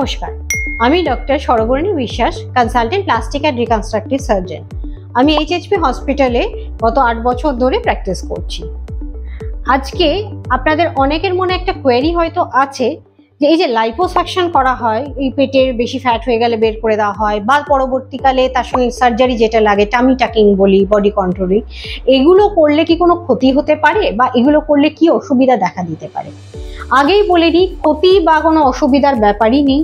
নমস্কার, আমি ডক্টর সরবর্ণী বিশ্বাস, consultant plastic and reconstructive surgeon. আমি এইচএইচপি হসপিটালে গত 8 বছর ধরে প্র্যাকটিস করছি। আজকে আপনাদের অনেকের মনে একটা কোয়েরি হয়তো আছে যে এই যে লাইপোসাকশন করা হয়, এই পেটের বেশি ফ্যাট হয়ে গেলে বের করে দেওয়া হয়, বা পরবর্তীকালে তার সঙ্গে সার্জারি যেটা লাগে, টামি টাকিং বলি, বডি কন্ট্রোলিং, এগুলো করলে কি কোনো ক্ষতি হতে পারে বা এগুলো করলে কি অসুবিধা দেখা দিতে পারে? আগেই বলে দিই, ক্ষতি বা কোনো অসুবিধার ব্যাপারই নেই।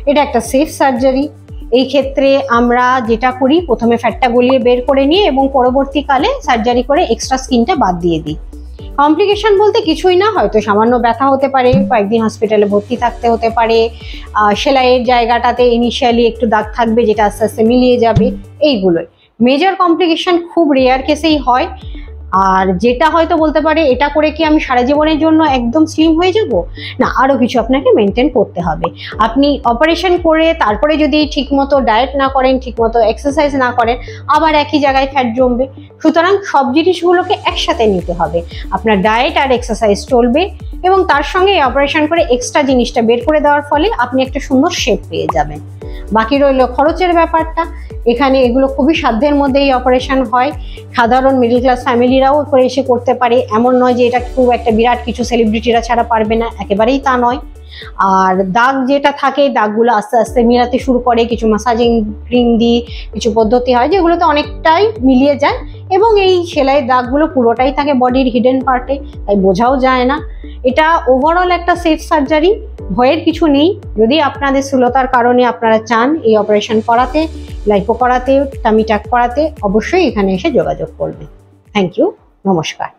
এটা একটা সেফ সার্জারি। এই ক্ষেত্রে আমরা যেটা করি, প্রথমে ফ্যাটটা গলিয়ে বের করে নিয়ে এবং পরবর্তীকালে সার্জারি করে এক্সট্রা স্কিনটা বাদ দিয়ে দিই। কমপ্লিকেশন বলতে কিছুই না, হয়তো সামান্য ব্যথা হতে পারে, কয়েকদিন হসপিটালে ভর্তি থাকতে হতে পারে, সেলাইয়ের জায়গাটাতে ইনিশিয়ালি একটু দাগ থাকবে যেটা আস্তে আস্তে মিলিয়ে যাবে, এইগুলোই। মেজর কমপ্লিকেশন খুব রেয়ার কেসেই হয়। আর যেটা হয়তো বলতে পারে এটা করে কি আমি সারা জীবনের জন্য একদম স্লিম হয়ে যাব, না, আরো কিছু আপনাকে মেনটেন করতে হবে। আপনি অপারেশন করে তারপরে যদি ঠিকমতো ডায়েট না করেন, ঠিকমতো এক্সারসাইজ না করেন, আবার একই জায়গায় ফ্যাট জমবে। সুতরাং সব জিনিসগুলোকে একসাথে নিতে হবে। আপনার ডায়েট আর এক্সারসাইজ চলবে এবং তার সঙ্গে অপারেশন করে এক্সট্রা জিনিসটা বের করে দেওয়ার ফলে আপনি একটা সুন্দর শেপ পেয়ে যাবেন। বাকি রইল খরচের ব্যাপারটা। এখানে এগুলো খুবই সাধ্যের মধ্যেই অপারেশন হয়। সাধারণ মিডল ক্লাস ফ্যামিলিরাও করে এসে করতে পারে, এমন নয় যে এটা খুব একটা বিরাট কিছু সেলিব্রিটিরা ছাড়া পারবে না, একেবারেই তা নয়। আর দাগ যেটা থাকে, দাগগুলো আস্তে আস্তে মিলাতে শুরু করে, কিছু ম্যাসাজিং ক্রিম দিয়ে কিছু পদ্ধতি হয় যেগুলোতে অনেকটাই মিলিয়ে যায় এবং এই সেলাইয়ের দাগগুলো পুরোটাই থাকে বডির হিডেন পার্টে, তাই বোঝাও যায় না। এটা ওভারঅল একটা সেফ সার্জারি, ভয়ের কিছু নেই। যদি আপনাদের স্থূলতার কারণে আপনারা চান এই অপারেশন করাতে, লাইপো করাতে, টামি টাক করাতে, অবশ্যই এখানে এসে যোগাযোগ করবেন। থ্যাংক ইউ, নমস্কার।